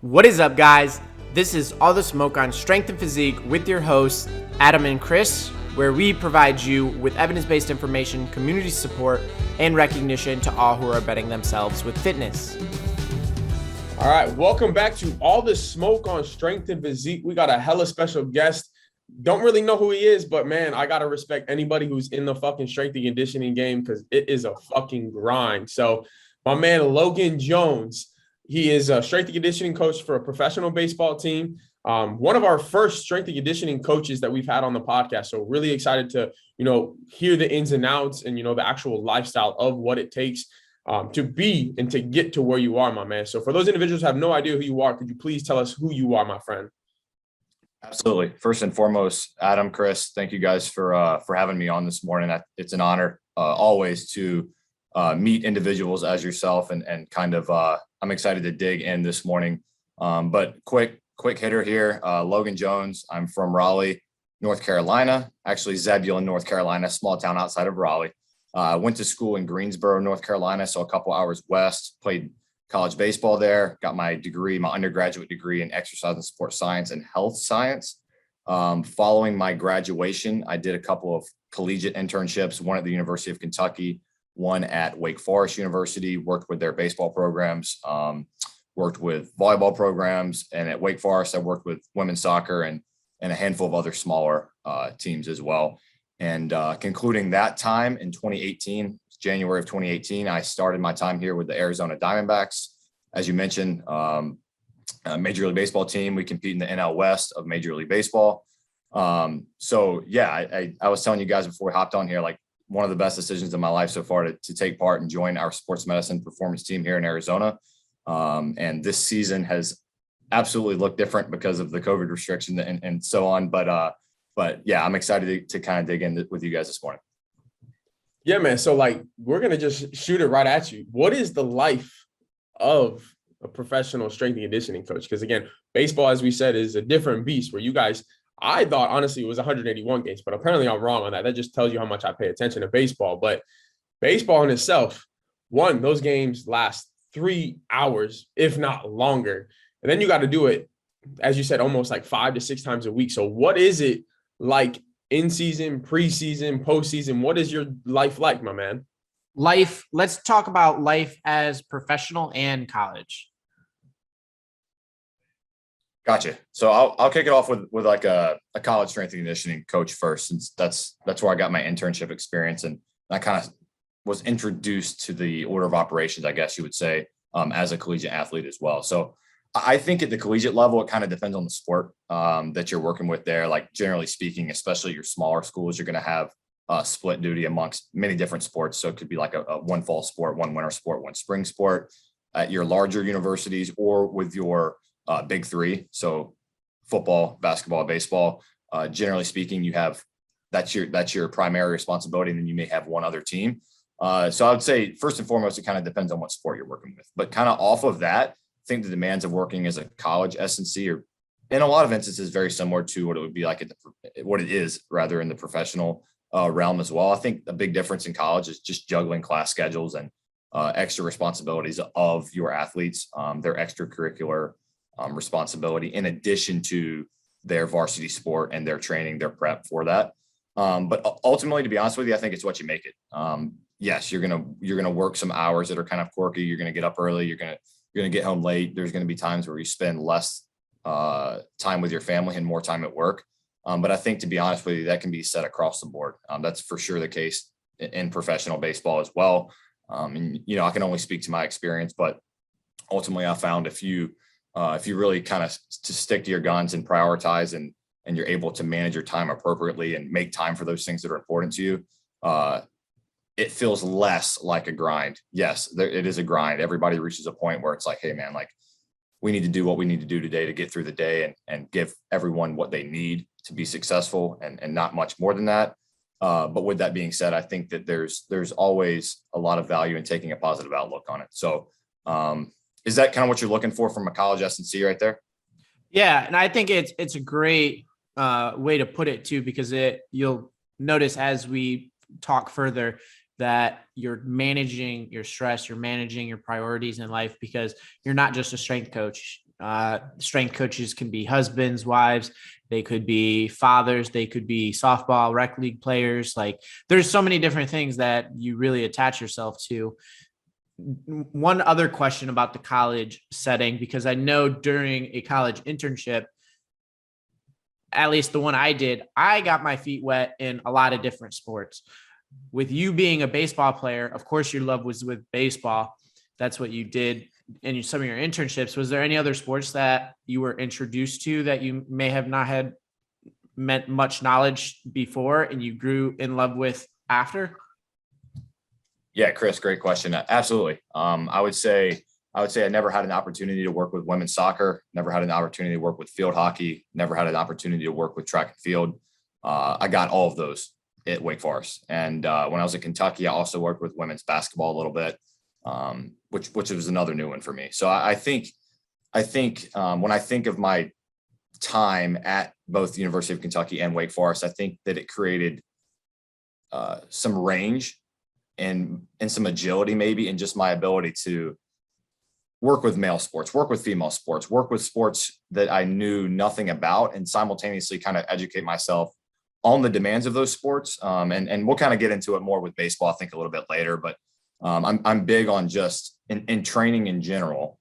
What is up, guys? This is All the Smoke on Strength and Physique with your hosts, Adam and Chris, where we provide you with evidence-based information, community support, and recognition to all who are betting themselves with fitness. All right, welcome back to All the Smoke on Strength and Physique. We got a hella special guest. Don't really know who he is, but man, I got to respect anybody who's in the fucking strength and conditioning game because it is a fucking grind. So my man, Logan Jones, he is a strength and conditioning coach for a professional baseball team. One of our first strength and conditioning coaches that we've had on the podcast. So really excited to, hear the ins and outs and, the actual lifestyle of what it takes to be and to get to where you are, my man. So for those individuals who have no idea who you are, could you please tell us who you are, my friend? Absolutely. First and foremost, Adam, Chris, thank you guys for having me on this morning. It's an honor always to meet individuals as yourself and kind of I'm excited to dig in this morning. But quick hitter here, Logan Jones. I'm from Raleigh, North Carolina, actually Zebulon, North Carolina, small town outside of Raleigh. Went to school in Greensboro, North Carolina, so a couple hours west, played college baseball there, got my degree, my undergraduate degree in exercise and sports science and health science. Following my graduation, I did a couple of collegiate internships, one at the University of Kentucky, one at Wake Forest University, worked with their baseball programs, worked with volleyball programs. And at Wake Forest, I worked with women's soccer and a handful of other smaller teams as well. And concluding that time in 2018, January of 2018, I started my time here with the Arizona Diamondbacks. As you mentioned, a Major League Baseball team. We compete in the NL West of Major League Baseball. I was telling you guys before we hopped on here, like one of the best decisions of my life so far to take part and join our sports medicine performance team here in Arizona. And this season has absolutely looked different because of the COVID restriction and so on. But yeah, I'm excited to kind of dig in with you guys this morning. Yeah, man. So we're going to just shoot it right at you. What is the life of a professional strength and conditioning coach? Because again, baseball, as we said, is a different beast where you guys, I thought honestly it was 181 games, but apparently I'm wrong on that. That just tells you how much I pay attention to baseball. But baseball in itself, those games last 3 hours, if not longer. And then you got to do it, as you said, almost like 5 to 6 times a week. So what is it like in season, preseason, postseason? What is your life like, my man? Life. Let's talk about life as professional and college. Gotcha. So I'll kick it off with like a college strength and conditioning coach first, since that's where I got my internship experience. And I kind of was introduced to the order of operations, I guess you would say, as a collegiate athlete as well. So I think at the collegiate level, it kind of depends on the sport that you're working with there. Like generally speaking, especially your smaller schools, you're going to have split duty amongst many different sports. So it could be like a one fall sport, one winter sport, one spring sport. At your larger universities or with your big three, so football, basketball, baseball, generally speaking, you have that's your primary responsibility, and then you may have one other team. So I would say first and foremost, it kind of depends on what sport you're working with. But kind of off of that, I think the demands of working as a college S&C are, in a lot of instances, very similar to what it would be like what it is rather in the professional realm as well. I think the big difference in college is just juggling class schedules and extra responsibilities of your athletes, their extracurricular responsibility, in addition to their varsity sport and their training, their prep for that. But ultimately, to be honest with you, I think it's what you make it. Yes, you're gonna work some hours that are kind of quirky. You're gonna get up early. You're gonna get home late. There's gonna be times where you spend less time with your family and more time at work. But I think, to be honest with you, that can be set across the board. That's for sure the case in professional baseball as well. And I can only speak to my experience, but ultimately, I found if you really kind of to stick to your guns and prioritize and you're able to manage your time appropriately and make time for those things that are important to you, it feels less like a grind. Yes, it is a grind. Everybody reaches a point where it's like, hey man, like we need to do what we need to do today to get through the day and give everyone what they need to be successful and not much more than that. But with that being said, I think that there's always a lot of value in taking a positive outlook on it. So is that kind of what you're looking for from a college S&C right there? Yeah, and I think it's a great way to put it too, because you'll notice as we talk further that you're managing your stress, you're managing your priorities in life, because you're not just a strength coach. Strength coaches can be husbands, wives, they could be fathers, they could be softball, rec league players. Like there's so many different things that you really attach yourself to. One other question about the college setting, because I know during a college internship, at least the one I did, I got my feet wet in a lot of different sports. With you being a baseball player, of course, your love was with baseball. That's what you did in some of your internships. Was there any other sports that you were introduced to that you may have not had meant much knowledge before and you grew in love with after? Yeah, Chris, great question. Absolutely. I would say I never had an opportunity to work with women's soccer, never had an opportunity to work with field hockey, never had an opportunity to work with track and field. I got all of those at Wake Forest. And when I was at Kentucky, I also worked with women's basketball a little bit, which was another new one for me. So I think when I think of my time at both the University of Kentucky and Wake Forest, I think that it created some range and some agility maybe, and just my ability to work with male sports, work with female sports, work with sports that I knew nothing about, and simultaneously kind of educate myself on the demands of those sports. And we'll kind of get into it more with baseball, I think, a little bit later, but I'm big on just in training in general.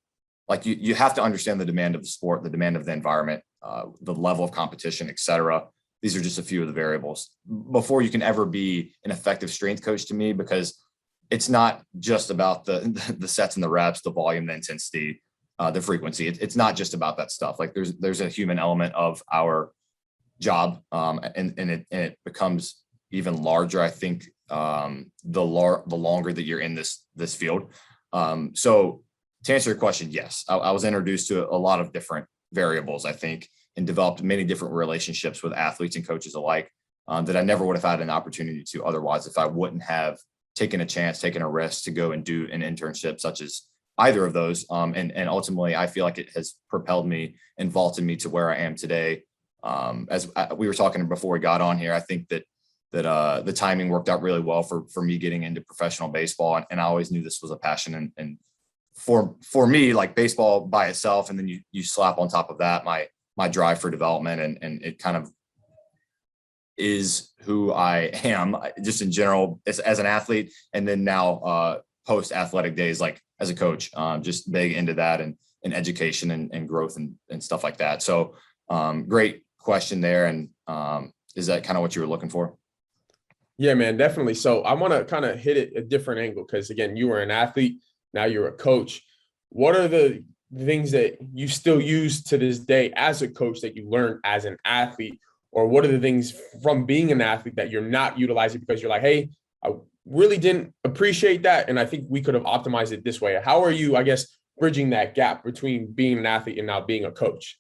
Like you have to understand the demand of the sport, the demand of the environment, the level of competition, et cetera. These are just a few of the variables before you can ever be an effective strength coach to me, because it's not just about the sets and the reps, the volume, the intensity, the frequency. It's not just about that stuff. Like there's a human element of our job, and it becomes even larger, I think, the longer that you're in this field. So to answer your question, yes, I was introduced to a lot of different variables, I think, and developed many different relationships with athletes and coaches alike, that I never would have had an opportunity to otherwise if I wouldn't have taken a chance, taken a risk to go and do an internship such as either of those. And ultimately, I feel like it has propelled me and vaulted me to where I am today. As we were talking before we got on here, I think that the timing worked out really well for me getting into professional baseball. And I always knew this was a passion. And for me, like baseball by itself, and then you slap on top of that my drive for development, and it kind of is who I am just in general as an athlete. And then now post athletic days, like as a coach, just big into that and education and growth and stuff like that. So great question there. And is that kind of what you were looking for? Yeah, man, definitely. So I want to kind of hit it a different angle, because again, you were an athlete, now you're a coach. What are the things that you still use to this day as a coach that you learned as an athlete? Or what are the things from being an athlete that you're not utilizing because you're like, hey, I really didn't appreciate that, and I think we could have optimized it this way? How are you, I guess, bridging that gap between being an athlete and now being a coach?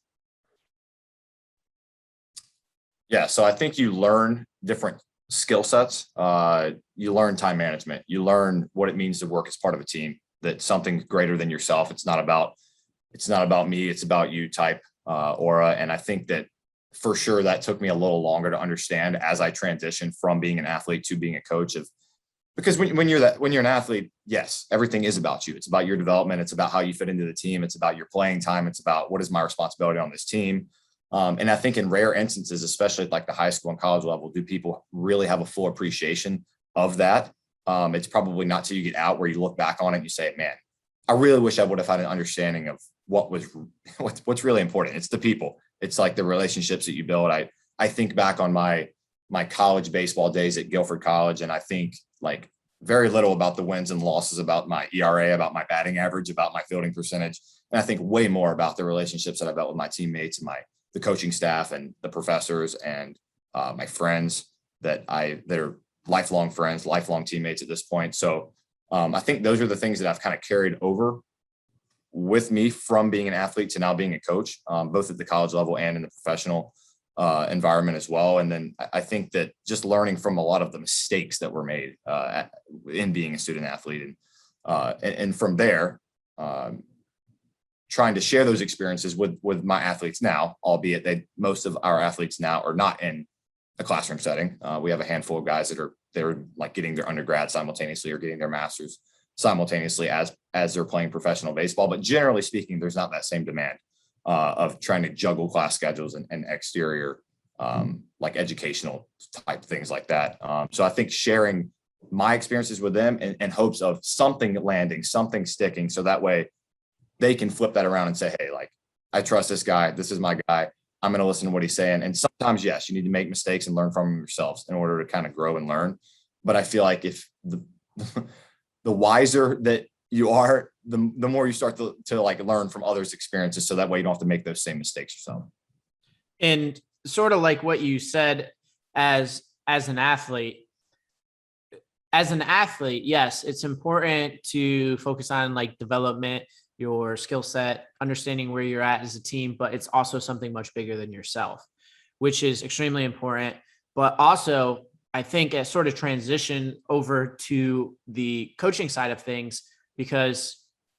Yeah, so I think you learn different skill sets. You learn time management. You learn what it means to work as part of a team, that something greater than yourself. It's not about me, it's about you type aura. And I think that for sure that took me a little longer to understand as I transitioned from being an athlete to being a coach, because when you're an athlete, yes, everything is about you. It's about your development. It's about how you fit into the team. It's about your playing time. It's about what is my responsibility on this team. And I think in rare instances, especially at like the high school and college level, do people really have a full appreciation of that? It's probably not till you get out where you look back on it and you say, man, I really wish I would have had an understanding of what's really important. It's the people. It's like the relationships that you build. I think back on my college baseball days at Guilford College, and I think like very little about the wins and losses, about my ERA, about my batting average, about my fielding percentage. And I think way more about the relationships that I built with my teammates and the coaching staff and the professors and my friends that are lifelong friends, lifelong teammates at this point. So I think those are the things that I've kind of carried over with me from being an athlete to now being a coach, both at the college level and in the professional environment as well. And then I think that just learning from a lot of the mistakes that were made in being a student athlete, and from there, trying to share those experiences with my athletes now, albeit most of our athletes now are not in a classroom setting. We have a handful of guys they're like getting their undergrad simultaneously or getting their master's simultaneously as they're playing professional baseball. But generally speaking, there's not that same demand. of trying to juggle class schedules and exterior, like educational type things like that. So I think sharing my experiences with them in hopes of something landing, something sticking. So that way they can flip that around and say, hey, like, I trust this guy. This is my guy. I'm going to listen to what he's saying. And sometimes, yes, you need to make mistakes and learn from them yourselves in order to kind of grow and learn. But I feel like if the wiser that you are, the more you start to like learn from others' experiences. So that way you don't have to make those same mistakes yourself. And sort of like what you said as an athlete, yes, it's important to focus on like development, your skill set, understanding where you're at as a team, but it's also something much bigger than yourself, which is extremely important. But also, I think a sort of transition over to the coaching side of things, because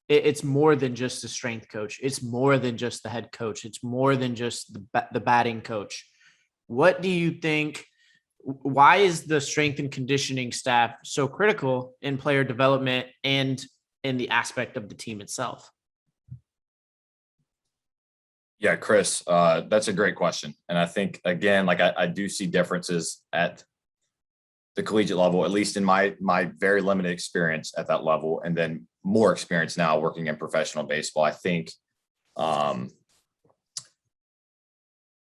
it's more than just the strength coach. It's more than just the head coach. It's more than just the batting coach. What do you think? Why is the strength and conditioning staff so critical in player development and in the aspect of the team itself? Yeah, Chris, that's a great question. And I think, again, like I do see differences at the collegiate level, at least in my very limited experience at that level, and then more experience now working in professional baseball. I think at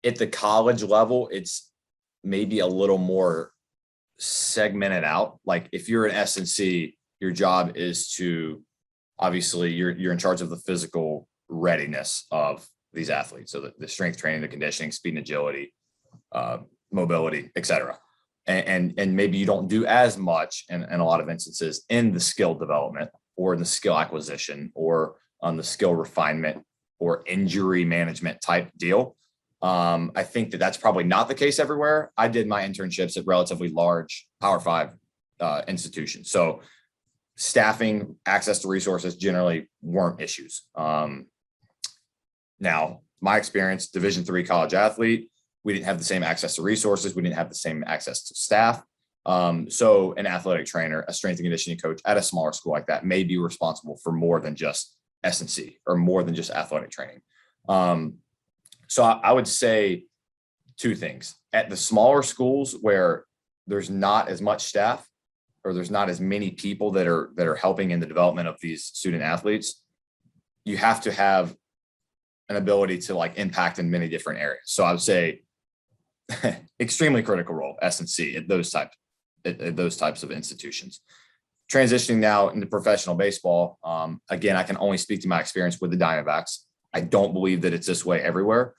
the college level, it's maybe a little more segmented out. Like if you're an S&C, your job is to, obviously you're in charge of the physical readiness of these athletes. So the strength training, the conditioning, speed and agility, mobility, et cetera. And maybe you don't do as much in a lot of instances in the skill development or in the skill acquisition or on the skill refinement or injury management type deal. I think that's probably not the case everywhere. I did my internships at relatively large Power 5 institutions. So staffing, access to resources generally weren't issues. Now, my experience, Division III college athlete, we didn't have the same access to resources. We didn't have the same access to staff. So an athletic trainer, a strength and conditioning coach at a smaller school like that may be responsible for more than just S&C or more than just athletic training. So I would say two things. At the smaller schools where there's not as much staff or there's not as many people that are helping in the development of these student athletes, you have to have an ability to like impact in many different areas. So I would say extremely critical role, S&C at those types of institutions. Transitioning now into professional baseball, again, I can only speak to my experience with the Diamondbacks. I don't believe that it's this way everywhere.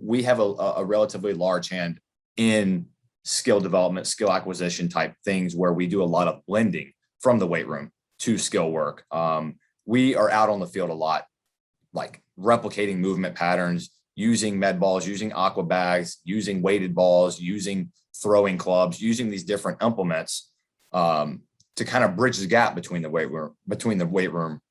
We have a relatively large hand in skill development, skill acquisition type things where we do a lot of blending from the weight room to skill work. We are out on the field a lot, like replicating movement patterns, using med balls, using aqua bags, using weighted balls, using throwing clubs, using these different implements to kind of bridge the gap between the weight room,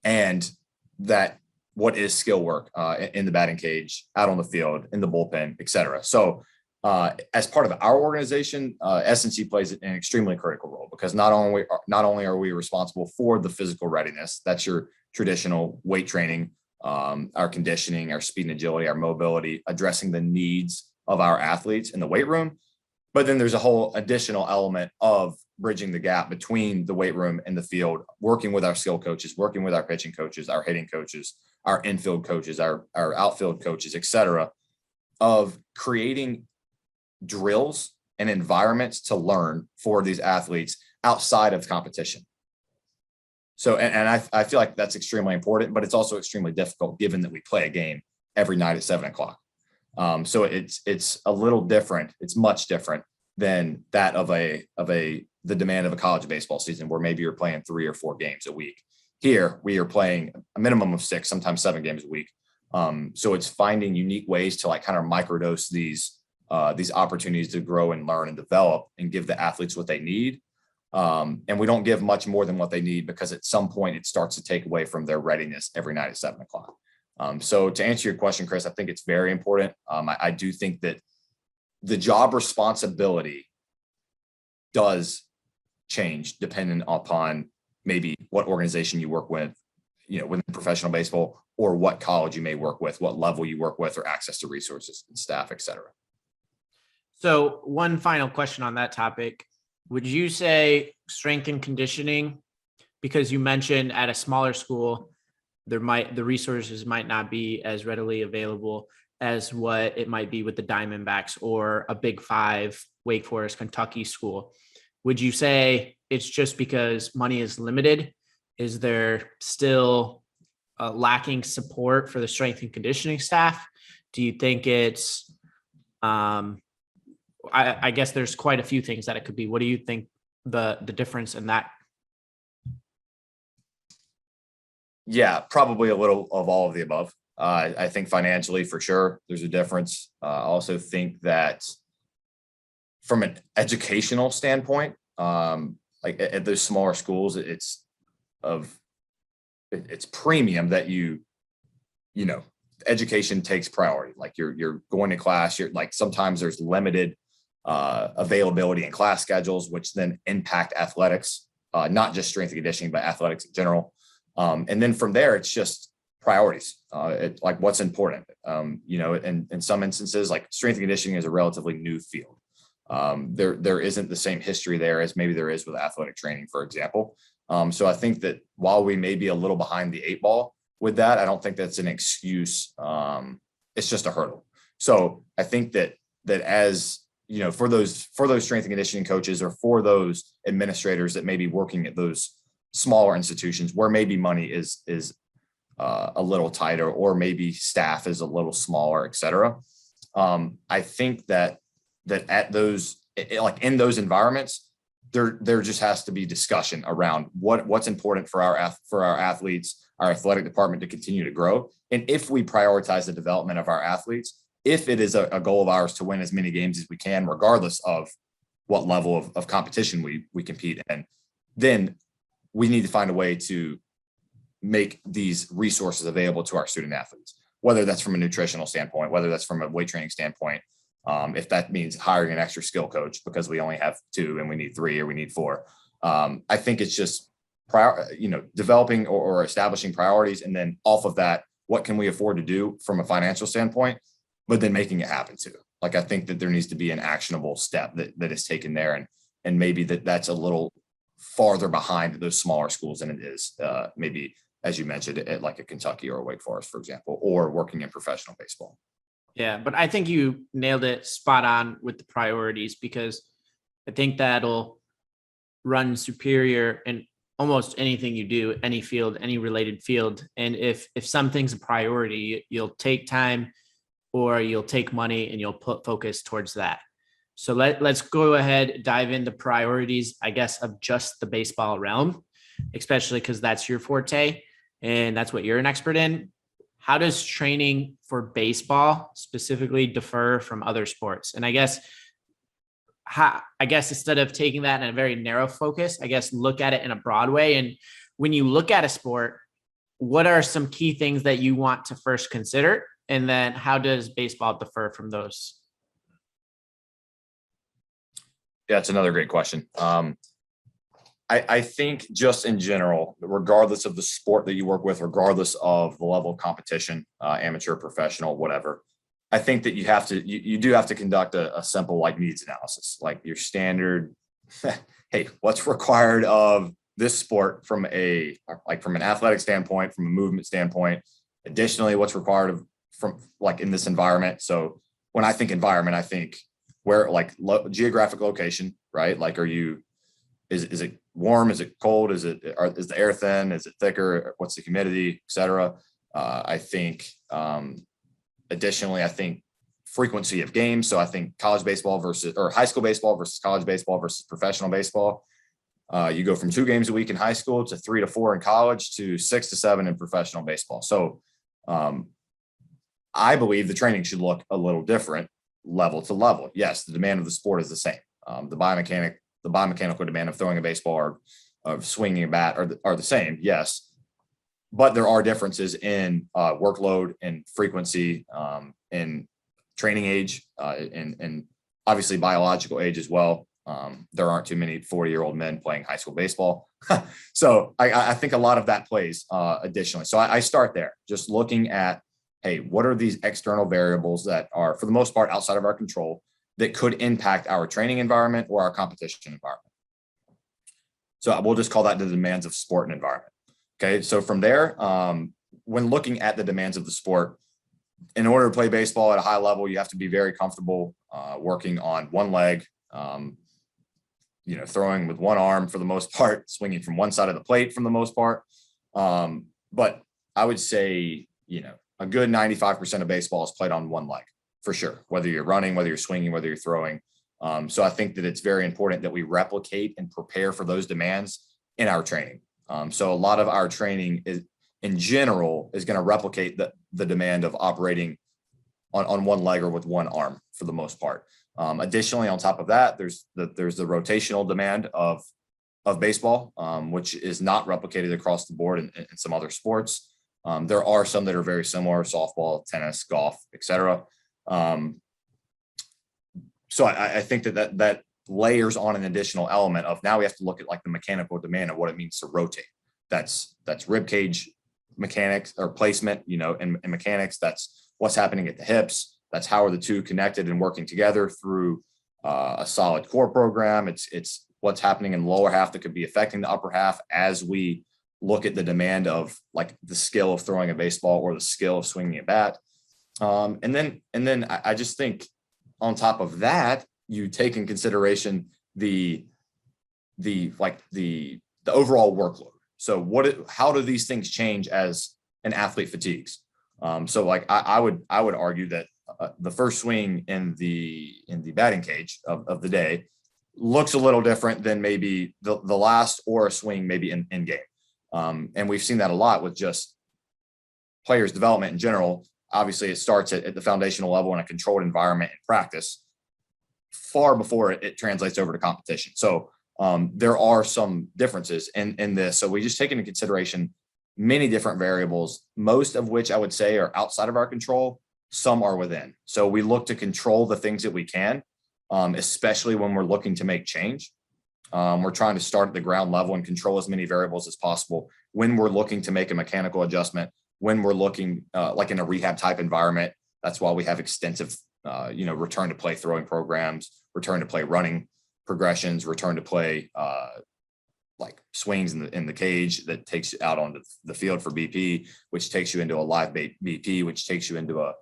and that what is skill work in the batting cage, out on the field, in the bullpen, et cetera. So as part of our organization, S&C plays an extremely critical role because not only are we responsible for the physical readiness, that's your traditional weight training, our conditioning, our speed and agility, our mobility, addressing the needs of our athletes in the weight room. But then there's a whole additional element of bridging the gap between the weight room and the field, working with our skill coaches, working with our pitching coaches, our hitting coaches, our infield coaches, our outfield coaches, et cetera, of creating drills and environments to learn for these athletes outside of competition. So, and I feel like that's extremely important, but it's also extremely difficult given that we play a game every night at 7:00. So it's a little different. It's much different than that of the demand of a college baseball season where maybe you're playing 3 or 4 games a week. Here we are playing a minimum of 6, sometimes 7 games a week. So it's finding unique ways to like kind of microdose these opportunities to grow and learn and develop and give the athletes what they need. And we don't give much more than what they need because at some point it starts to take away from their readiness every night at 7:00. So to answer your question, Chris, I think it's very important. I do think that the job responsibility does change depending upon maybe what organization you work with, within professional baseball or what college you may work with, what level you work with, or access to resources and staff, et cetera. So one final question on that topic. Would you say strength and conditioning, because you mentioned at a smaller school, the resources might not be as readily available as what it might be with the Diamondbacks or a Big Five, Wake Forest, Kentucky school? Would you say it's just because money is limited? Is there still lacking support for the strength and conditioning staff? Do you think it's, I guess there's quite a few things that it could be. What do you think the difference in that? Yeah, probably a little of all of the above. I think financially, for sure, there's a difference. I also think that from an educational standpoint, like at those smaller schools, it's premium that you know, education takes priority. Like you're going to class, you're like, sometimes there's limited availability in class schedules, which then impact athletics, not just strength and conditioning, but athletics in general. And then from there, it's just priorities, like what's important. You know, in some instances, like strength and conditioning is a relatively new field. There isn't the same history there as maybe there is with athletic training, for example. So I think that while we may be a little behind the 8 ball with that, I don't think that's an excuse. It's just a hurdle. So I think that as you know, for those strength and conditioning coaches, or for those administrators that may be working at those smaller institutions where maybe money is a little tighter, or maybe staff is a little smaller, et cetera. I think that at those, like in those environments, there just has to be discussion around what's important for our athletes, our athletic department to continue to grow. And if we prioritize the development of our athletes, if it is a goal of ours to win as many games as we can, regardless of what level of competition we compete in, then we need to find a way to make these resources available to our student athletes, whether that's from a nutritional standpoint, whether that's from a weight training standpoint. If that means hiring an extra skill coach because we only have 2 and we need 3 or we need 4. I think it's just developing or establishing priorities, and then off of that, what can we afford to do from a financial standpoint, but then making it happen too. Like, I think that there needs to be an actionable step that is taken there, and maybe that's a little farther behind those smaller schools than it is maybe, as you mentioned, at like a Kentucky or a Wake Forest, for example, or working in professional baseball. Yeah, but I think you nailed it spot on with the priorities, because I think that'll run superior in almost anything you do, any field, any related field. And if something's a priority, you'll take time or you'll take money and you'll put focus towards that. So let's go ahead, dive into priorities, I guess, of just the baseball realm, especially because that's your forte and that's what you're an expert in. How does training for baseball specifically differ from other sports? And I guess instead of taking that in a very narrow focus, I guess look at it in a broad way. And when you look at a sport, what are some key things that you want to first consider? And then how does baseball differ from those? Yeah, it's another great question. I think just in general, regardless of the sport that you work with, regardless of the level of competition, amateur, professional, whatever, I think that you do have to conduct a simple like needs analysis, like your standard, hey, what's required of this sport from an athletic standpoint, from a movement standpoint. Additionally, what's required from like in this environment. So when I think environment, I think where geographic location, right? Like, is it warm? Is it cold? Is the air thin? Is it thicker? What's the humidity, et cetera? I think, additionally, I think frequency of games. So I think college baseball or high school baseball versus college baseball versus professional baseball. You go from 2 games a week in high school to 3 to 4 in college to 6 to 7 in professional baseball. So I believe the training should look a little different level to level. Yes, the demand of the sport is the same. The biomechanical demand of throwing a baseball or of swinging a bat are the same. Yes. But there are differences in workload and frequency, in training age, and obviously biological age as well. There aren't too many 40-year-old men playing high school baseball. So I think a lot of that plays additionally. So I start there, just looking at, hey, what are these external variables that are, for the most part, outside of our control that could impact our training environment or our competition environment? So we'll just call that the demands of sport and environment. Okay. So from there, when looking at the demands of the sport, in order to play baseball at a high level, you have to be very comfortable working on one leg, throwing with one arm for the most part, swinging from one side of the plate for the most part. But I would say, a good 95% of baseball is played on one leg for sure, whether you're running, whether you're swinging, whether you're throwing. So I think that it's very important that we replicate and prepare for those demands in our training. So a lot of our training is, in general, is going to replicate the demand of operating on one leg or with one arm for the most part. Additionally, on top of that, there's the rotational demand of baseball, which is not replicated across the board in some other sports. There are some that are very similar: softball, tennis, golf, etc. So I think that layers on an additional element of, now we have to look at like the mechanical demand of what it means to rotate. That's rib cage mechanics or placement, and mechanics. That's what's happening at the hips. That's how are the two connected and working together through a solid core program. It's what's happening in the lower half that could be affecting the upper half as we look at the demand of like the skill of throwing a baseball or the skill of swinging a bat. And then I just think on top of that, you take in consideration the overall workload. So how do these things change as an athlete fatigues? So like I would argue that the first swing in the batting cage of the day looks a little different than maybe the last or a swing maybe in game. And we've seen that a lot with just players' development in general. Obviously, it starts at the foundational level in a controlled environment in practice far before it translates over to competition. So there are some differences in this. So we just take into consideration many different variables, most of which I would say are outside of our control. Some are within. So we look to control the things that we can, especially when we're looking to make change. We're trying to start at the ground level and control as many variables as possible when we're looking to make a mechanical adjustment, when we're looking like in a rehab type environment. That's why we have extensive, return to play throwing programs, return to play running progressions, return to play like swings in the cage that takes you out onto the field for BP, which takes you into a live BP, which takes you into a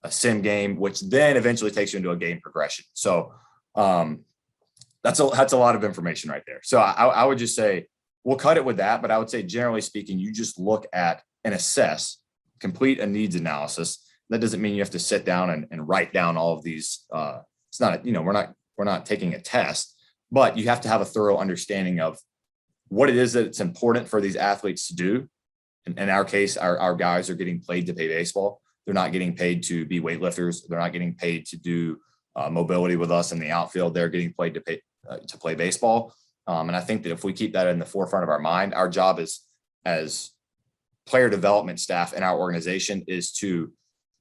sim game, which then eventually takes you into a game progression. So that's a lot of information right there. So I would just say we'll cut it with that, but I would say generally speaking, you just look at and assess, complete a needs analysis. That doesn't mean you have to sit down and write down all of these. It's not, we're not taking a test, but you have to have a thorough understanding of what it is that it's important for these athletes to do. In our case, our guys are getting paid to play baseball. They're not getting paid to be weightlifters. They're not getting paid to do mobility with us in the outfield. They're getting paid to play baseball. And I think that if we keep that in the forefront of our mind, our job as player development staff in our organization is to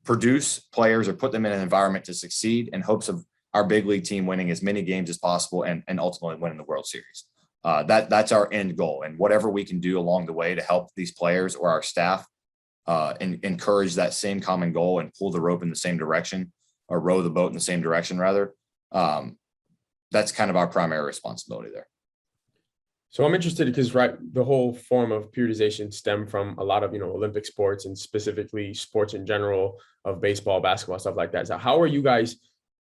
produce players or put them in an environment to succeed in hopes of our big league team winning as many games as possible and ultimately winning the World Series. That's our end goal. And whatever we can do along the way to help these players or our staff and encourage that same common goal and pull the rope in the same direction, or row the boat in the same direction rather, that's kind of our primary responsibility there. So I'm interested because, the whole form of periodization stemmed from a lot of, Olympic sports and specifically sports in general of baseball, basketball, stuff like that. So how are you guys,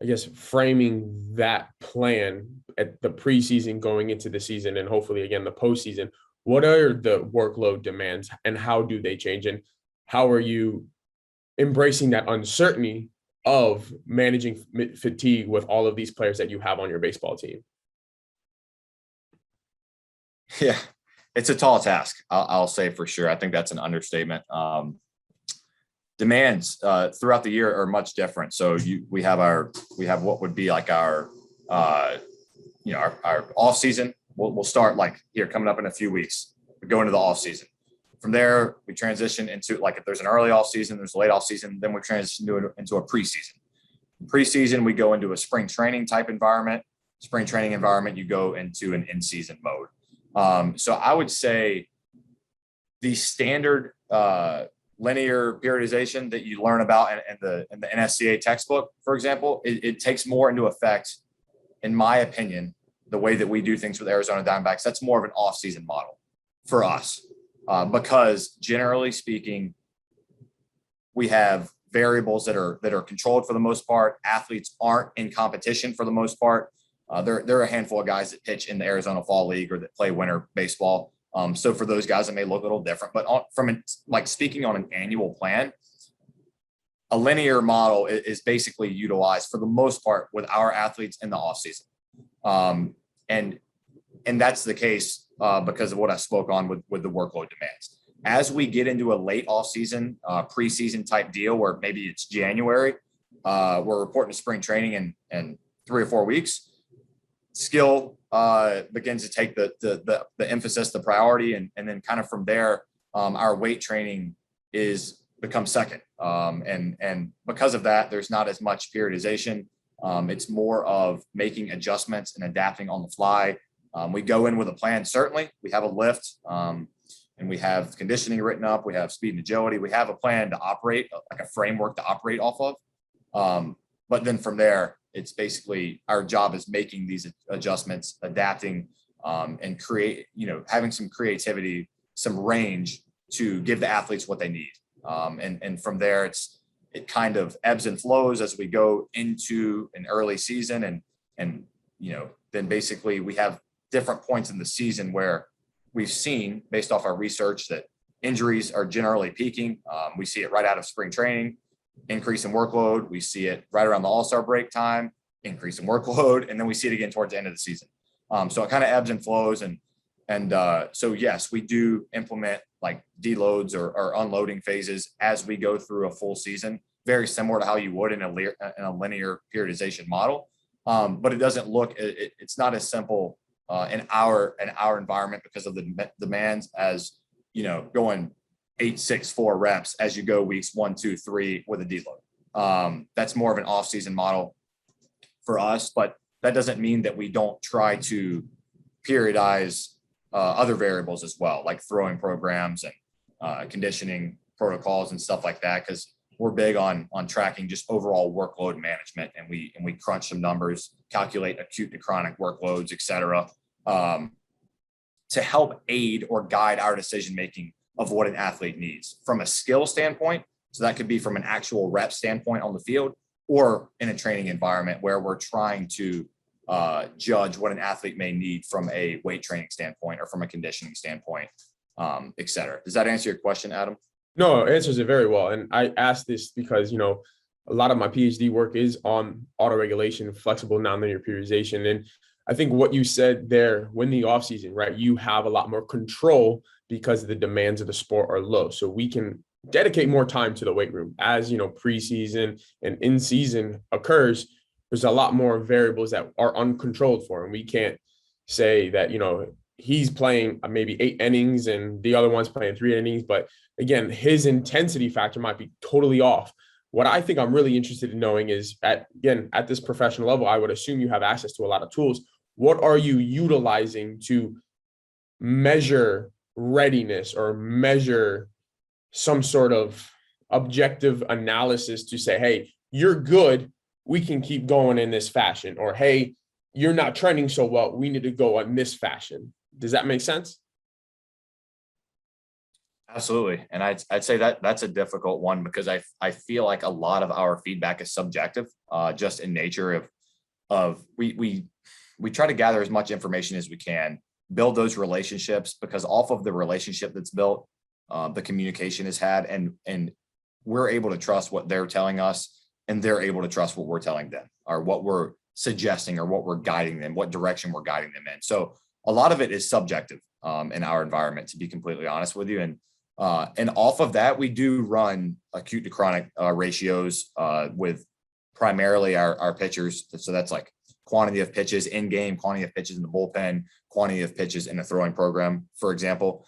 I guess, framing that plan at the preseason going into the season and hopefully, again, the postseason? What are the workload demands and how do they change? And how are you embracing that uncertainty of managing fatigue with all of these players that you have on your baseball team? Yeah, it's a tall task. I'll say for sure. I think that's an understatement. Demands throughout the year are much different. So we have what would be like our off season. We'll start like here coming up in a few weeks. We go into the off season. From there, we transition into, like, if there's an early off season, there's a late off season, then we transition into a preseason. Preseason, we go into a spring training type environment. spring training environment, you go into an in-season mode. So I would say the standard linear periodization that you learn about in the NSCA textbook, for example, it takes more into effect, in my opinion, the way that we do things with Arizona Diamondbacks. That's more of an off-season model for us, because generally speaking, we have variables that are controlled for the most part. Athletes aren't in competition for the most part. There are a handful of guys that pitch in the Arizona Fall League or that play winter baseball. So for those guys, it may look a little different, but speaking on an annual plan, a linear model is basically utilized for the most part with our athletes in the off season. And that's the case because of what I spoke on with the workload demands. As we get into a late off season, preseason type deal where maybe it's January, we're reporting to spring training in 3 or 4 weeks, skill begins to take the emphasis, the priority, and then kind of from there, our weight training becomes second. And because of that, there's not as much periodization. It's more of making adjustments and adapting on the fly. We go in with a plan. Certainly we have a lift, and we have conditioning written up. We have speed and agility. We have a plan to operate, like a framework to operate off of. But then from there, it's basically our job is making these adjustments, adapting, and having some creativity, some range to give the athletes what they need. And from there, it kind of ebbs and flows as we go into an early season. And then basically we have different points in the season where we've seen, based off our research, that injuries are generally peaking. We see it right out of spring training, increase in workload. We see it right around the All-Star break time, increase in workload, and then we see it again towards the end of the season. So it kind of ebbs and flows. And so yes, we do implement like deloads or unloading phases as we go through a full season, very similar to how you would in a linear periodization model. But it doesn't it's not as simple in our environment because of the demands as, going 8-6-4 reps as you go weeks 1, 2, 3 with a deload. That's more of an off-season model for us, but that doesn't mean that we don't try to periodize other variables as well, like throwing programs and conditioning protocols and stuff like that, because we're big on tracking just overall workload management, and we crunch some numbers, calculate acute to chronic workloads, et cetera, to help aid or guide our decision making of what an athlete needs from a skill standpoint. So that could be from an actual rep standpoint on the field, or in a training environment where we're trying to judge what an athlete may need from a weight training standpoint or from a conditioning standpoint, et cetera. Does that answer your question, Adam? No, it answers it very well. And I asked this because, a lot of my PhD work is on autoregulation, flexible nonlinear periodization. And I think what you said there, when the offseason, right, you have a lot more control because the demands of the sport are low. So we can dedicate more time to the weight room as, preseason and in season occurs. There's a lot more variables that are uncontrolled for him. We can't say that, he's playing maybe 8 innings and the other one's playing 3 innings. But again, his intensity factor might be totally off. What I think I'm really interested in knowing is at this professional level, I would assume you have access to a lot of tools. What are you utilizing to measure readiness or measure some sort of objective analysis to say, hey, you're good, we can keep going in this fashion, or hey, you're not trending so well, we need to go in this fashion? Does that make sense? Absolutely. And I'd say that's a difficult one because I feel like a lot of our feedback is subjective, just in nature of we try to gather as much information as we can, build those relationships, because off of the relationship that's built, the communication is had, and we're able to trust what they're telling us, and they're able to trust what we're telling them, or what we're suggesting, or what we're guiding them, what direction we're guiding them in. So a lot of it is subjective in our environment, to be completely honest with you. And off of that, we do run acute to chronic ratios with primarily our pitchers. So that's like quantity of pitches in game, quantity of pitches in the bullpen, quantity of pitches in a throwing program, for example.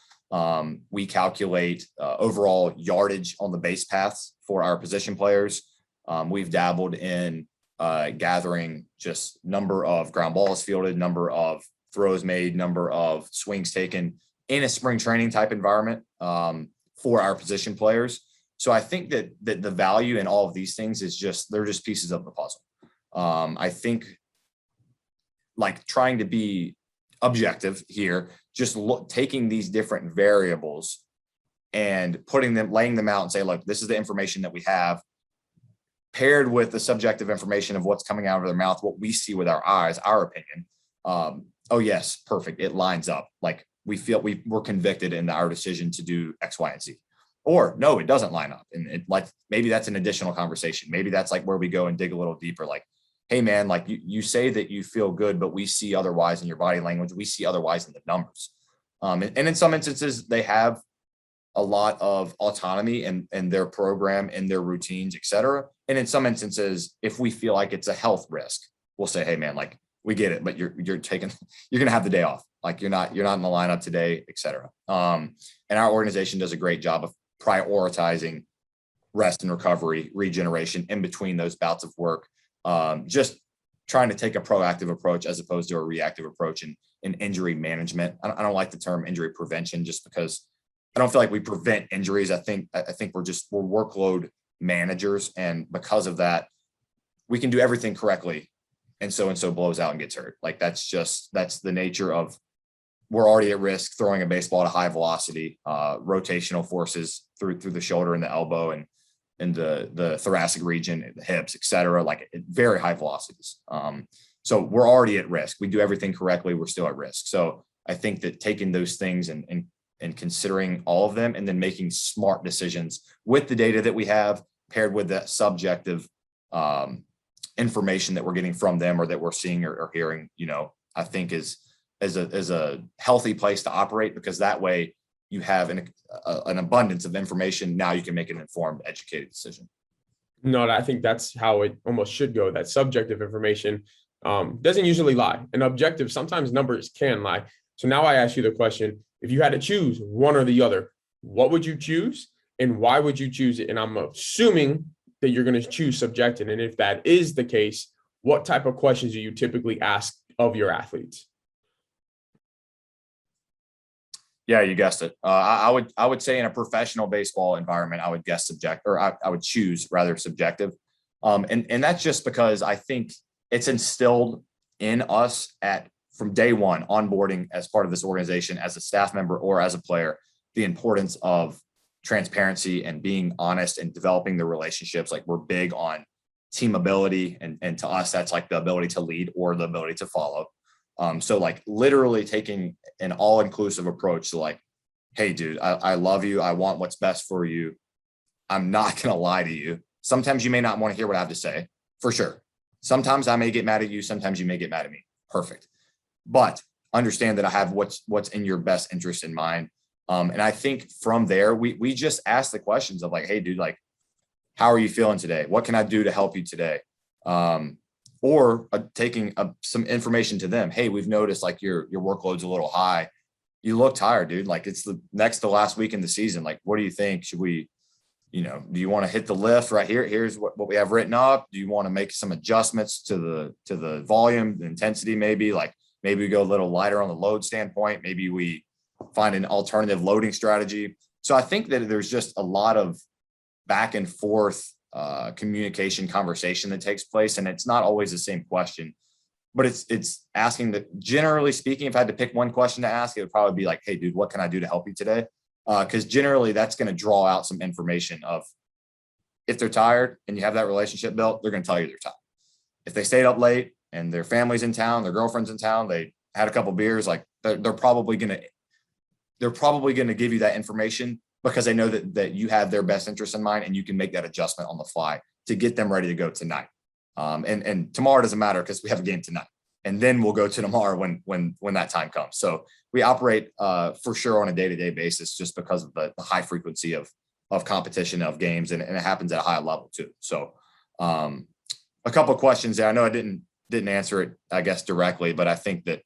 We calculate overall yardage on the base paths for our position players. We've dabbled in gathering just number of ground balls fielded, number of throws made, number of swings taken in a spring training type environment for our position players. So I think that the value in all of these things is they're just pieces of the puzzle. I think like trying to be objective here, just taking these different variables and laying them out and say, look, this is the information that we have, paired with the subjective information of what's coming out of their mouth, what we see with our eyes, our opinion. Oh yes, perfect. It lines up. Like we feel we're convicted in our decision to do X, Y, and Z. Or no, it doesn't line up. And like, maybe that's an additional conversation. Maybe that's like where we go and dig a little deeper. Like, hey man, like you say that you feel good, but we see otherwise in your body language. We see otherwise in the numbers. And in some instances, they have a lot of autonomy in their program and their routines, et cetera. And in some instances, if we feel like it's a health risk, we'll say, hey man, like we get it, but you're going to have the day off. Like you're not in the lineup today, et cetera. And our organization does a great job of prioritizing rest and recovery, regeneration in between those bouts of work. Just trying to take a proactive approach as opposed to a reactive approach in injury management. I don't like the term injury prevention just because I don't feel like we prevent injuries. I think we're workload managers. And because of that, we can do everything correctly. And so blows out and gets hurt. Like that's the nature of, we're already at risk throwing a baseball at a high velocity, rotational forces through the shoulder and the elbow and in the thoracic region, the hips, et cetera, like at very high velocities. So we're already at risk. We do everything correctly. We're still at risk. So I think that taking those things and considering all of them and then making smart decisions with the data that we have paired with that subjective information that we're getting from them or that we're seeing or hearing, I think is a healthy place to operate, because that way you have an abundance of information. Now you can make an informed, educated decision. No, I think that's how it almost should go. That subjective information doesn't usually lie. And objective, sometimes numbers can lie. So now I ask you the question, if you had to choose one or the other, what would you choose and why would you choose it? And I'm assuming that you're going to choose subjective. And if that is the case, what type of questions do you typically ask of your athletes? Yeah, you guessed it. I would say in a professional baseball environment, I would guess I would choose rather subjective. And that's just because I think it's instilled in us from day one, onboarding as part of this organization, as a staff member or as a player, the importance of transparency and being honest and developing the relationships. Like we're big on team ability. And to us, that's like the ability to lead or the ability to follow. So like literally taking an all-inclusive approach to like, hey dude, I love you. I want what's best for you. I'm not going to lie to you. Sometimes you may not want to hear what I have to say, for sure. Sometimes I may get mad at you. Sometimes you may get mad at me. Perfect. But understand that I have what's in your best interest in mind. And I think from there, we just ask the questions of like, hey dude, like, how are you feeling today? What can I do to help you today? Or taking some information to them. Hey, we've noticed like your workload's a little high. You look tired, dude. Like it's the next to last week in the season. Like, what do you think? Should we, do you want to hit the lift right here? Here's what we have written up. Do you want to make some adjustments to the volume, the intensity? Maybe we go a little lighter on the load standpoint. Maybe we find an alternative loading strategy. So I think that there's just a lot of back and forth communication conversation that takes place. And it's not always the same question, but it's asking that, generally speaking, if I had to pick one question to ask, it would probably be like, hey dude, what can I do to help you today? Because generally that's going to draw out some information of, if they're tired and you have that relationship built, they're going to tell you they're tired. If they stayed up late and their family's in town, their girlfriend's in town, they had a couple beers, like they're probably going to give you that information, because they know that you have their best interest in mind and you can make that adjustment on the fly to get them ready to go tonight. And tomorrow doesn't matter because we have a game tonight, and then we'll go to tomorrow when that time comes. So we operate for sure on a day-to-day basis, just because of the high frequency of competition, of games, and it happens at a high level too. So a couple of questions there. I know I didn't answer it, I guess, directly, but I think that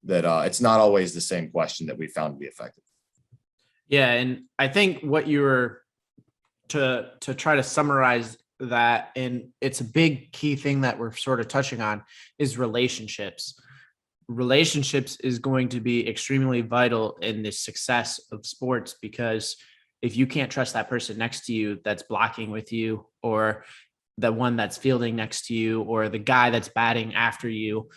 it's not always the same question that we found to be effective. Yeah. And I think what you were to try to summarize that, and it's a big key thing that we're sort of touching on, is relationships. Relationships is going to be extremely vital in the success of sports, because if you can't trust that person next to you that's blocking with you, or the one that's fielding next to you, or the guy that's batting after you,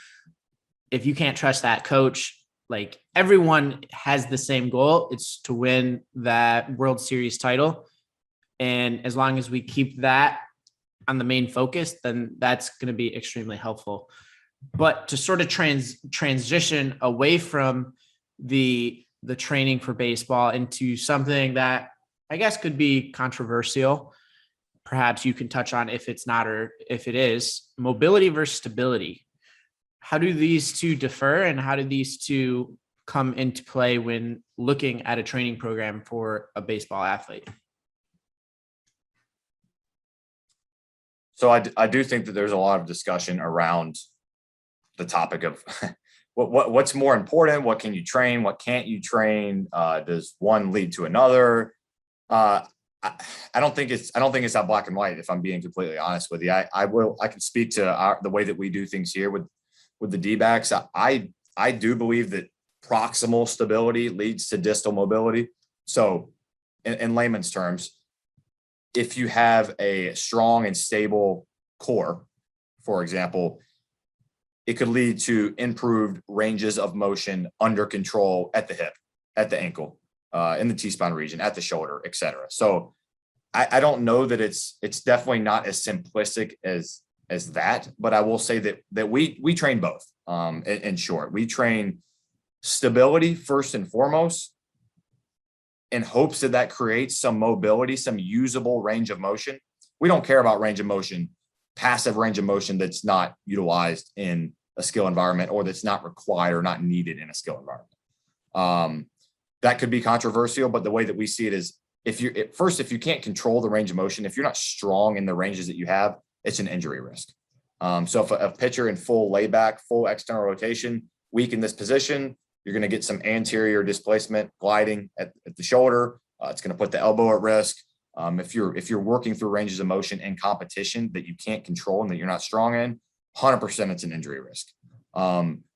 if you can't trust that coach, like, everyone has the same goal. It's to win that World Series title. And as long as we keep that on the main focus, then that's going to be extremely helpful. But to sort of transition away from the training for baseball into something that I guess could be controversial, perhaps you can touch on if it's not, or if it is, mobility versus stability. How do these two differ, and how do these two come into play when looking at a training program for a baseball athlete? So I do think that there's a lot of discussion around the topic of what's more important. What can you train? What can't you train? Does one lead to another? I don't think it's that black and white, if I'm being completely honest with you. I can speak to the way that we do things here with the D-backs. I do believe that proximal stability leads to distal mobility. So in layman's terms, if you have a strong and stable core, for example, it could lead to improved ranges of motion under control at the hip, at the ankle, in the T-spine region, at the shoulder, et cetera. So I don't know that it's definitely not as simplistic as that, but I will say that we train both. In short, we train stability first and foremost, in hopes that creates some mobility, some usable range of motion. We don't care about range of motion, passive range of motion that's not utilized in a skill environment, or that's not required or not needed in a skill environment. That could be controversial, but the way that we see it is, if you can't control the range of motion, if you're not strong in the ranges that you have, it's an injury risk. So if a pitcher in full layback, full external rotation, weak in this position, you're going to get some anterior displacement gliding at the shoulder. It's going to put the elbow at risk. If you're working through ranges of motion in competition that you can't control and that you're not strong in, 100% it's an injury risk.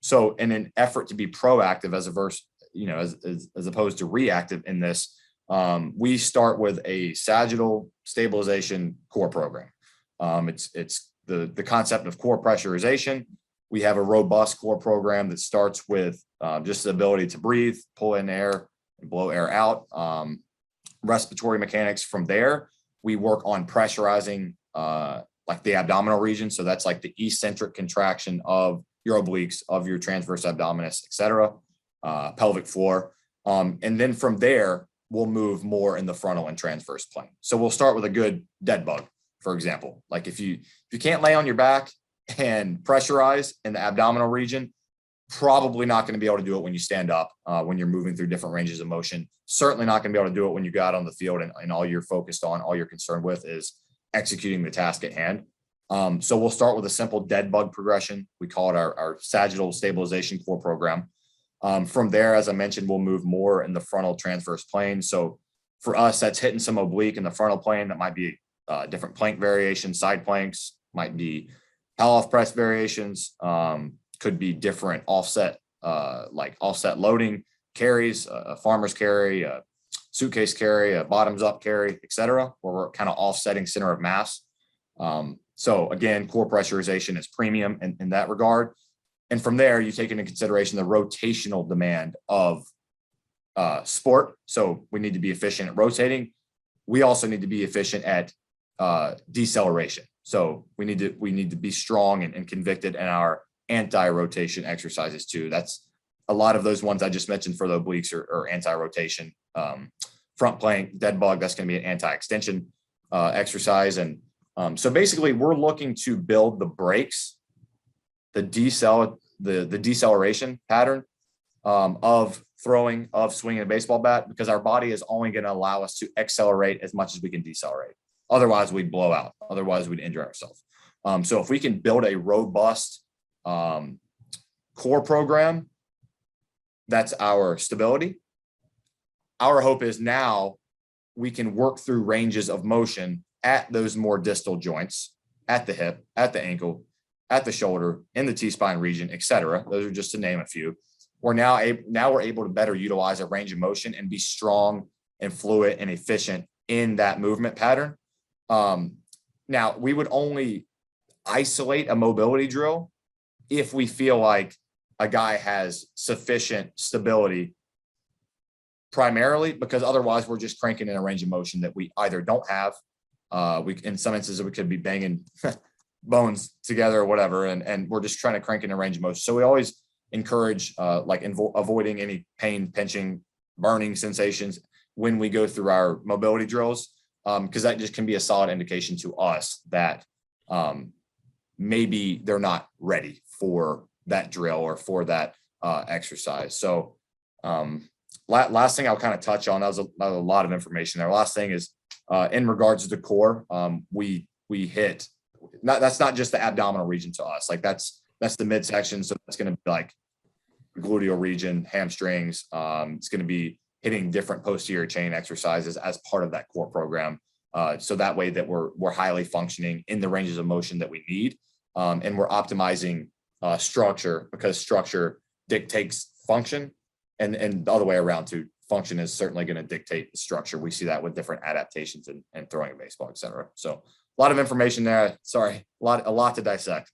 So in an effort to be proactive as opposed to reactive in this, we start with a sagittal stabilization core program. It's the concept of core pressurization. We have a robust core program that starts with just the ability to breathe, pull in air, and blow air out. Respiratory mechanics. From there, we work on pressurizing like the abdominal region. So that's like the eccentric contraction of your obliques, of your transverse abdominis, et cetera, pelvic floor. And then from there, we'll move more in the frontal and transverse plane. So we'll start with a good dead bug, for example. Like if you can't lay on your back and pressurize in the abdominal region, probably not going to be able to do it when you stand up, when you're moving through different ranges of motion. Certainly not going to be able to do it when you go out on the field and all you're focused on, all you're concerned with is executing the task at hand. So we'll start with a simple dead bug progression. We call it our sagittal stabilization core program. From there, as I mentioned, we'll move more in the frontal transverse plane. So for us, that's hitting some oblique in the frontal plane. That might be different plank variations, side planks, might be Palloff press variations, could be different offset, like offset loading carries, a farmer's carry, a suitcase carry, a bottoms up carry, et cetera, where we're kind of offsetting center of mass. So again, core pressurization is premium in that regard. And from there, you take into consideration the rotational demand of sport. So we need to be efficient at rotating. We also need to be efficient at deceleration. So we need to be strong and convicted in our anti-rotation exercises too. That's a lot of those ones I just mentioned for the obliques or anti-rotation. Front plank, dead bug, that's going to be an anti-extension exercise. And so basically we're looking to build the brakes, the deceleration pattern of throwing, of swinging a baseball bat, because our body is only going to allow us to accelerate as much as we can decelerate. Otherwise we'd blow out. Otherwise we'd injure ourselves. So if we can build a robust core program, that's our stability. Our hope is now we can work through ranges of motion at those more distal joints, at the hip, at the ankle, at the shoulder, in the T-spine region, et cetera. Those are just to name a few. We're now we're able to better utilize a range of motion and be strong and fluid and efficient in that movement pattern. Now, we would only isolate a mobility drill if we feel like a guy has sufficient stability, primarily because otherwise we're just cranking in a range of motion that we either don't have. In some instances, we could be banging bones together or whatever, and we're just trying to crank in a range of motion. So we always encourage avoiding any pain, pinching, burning sensations when we go through our mobility drills, because that just can be a solid indication to us that maybe they're not ready for that drill or for that exercise. So last thing I'll kind of touch on, that was a lot of information there. Last thing is in regards to the core, we hit, that's not just the abdominal region to us. Like that's the midsection. So that's going to be like gluteal region, hamstrings. It's going to be hitting different posterior chain exercises as part of that core program. So that way that we're highly functioning in the ranges of motion that we need. And we're optimizing structure, because structure dictates function, and the other way around too. Function is certainly going to dictate the structure. We see that with different adaptations and throwing a baseball, et cetera. So a lot of information there. Sorry, a lot to dissect.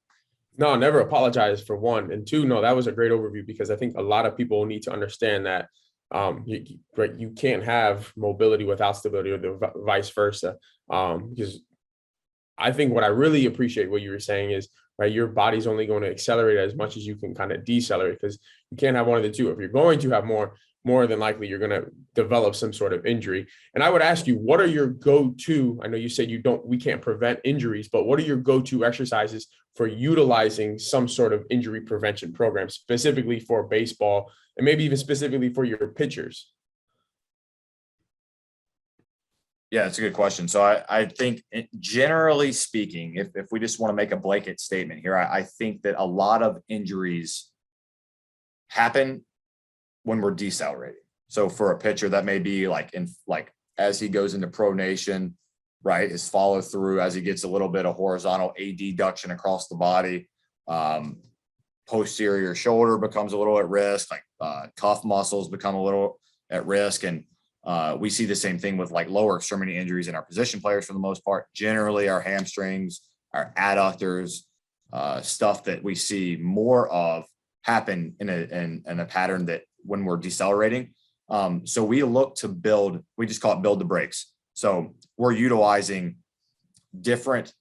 No, never apologize for one. And two, no, that was a great overview, because I think a lot of people need to understand that you can't have mobility without stability, or the vice versa. Because I think what I really appreciate what you were saying is, right, your body's only going to accelerate as much as you can kind of decelerate, because you can't have one of the two. If you're going to have more than likely you're going to develop some sort of injury. And I would ask you, what are your go-to, I know you said we can't prevent injuries, but what are your go-to exercises for utilizing some sort of injury prevention program, specifically for baseball, and maybe even specifically for your pitchers? Yeah, it's a good question. So I think generally speaking, if we just want to make a blanket statement here, I think that a lot of injuries happen when we're decelerating. So for a pitcher, that may be like as he goes into pronation, right? His follow through as he gets a little bit of horizontal adduction across the body. Posterior shoulder becomes a little at risk, like cuff muscles become a little at risk. And we see the same thing with like lower extremity injuries in our position players for the most part. Generally, our hamstrings, our adductors, stuff that we see more of happen in a pattern that when we're decelerating. So we look to build, we just call it build the brakes. So we're utilizing different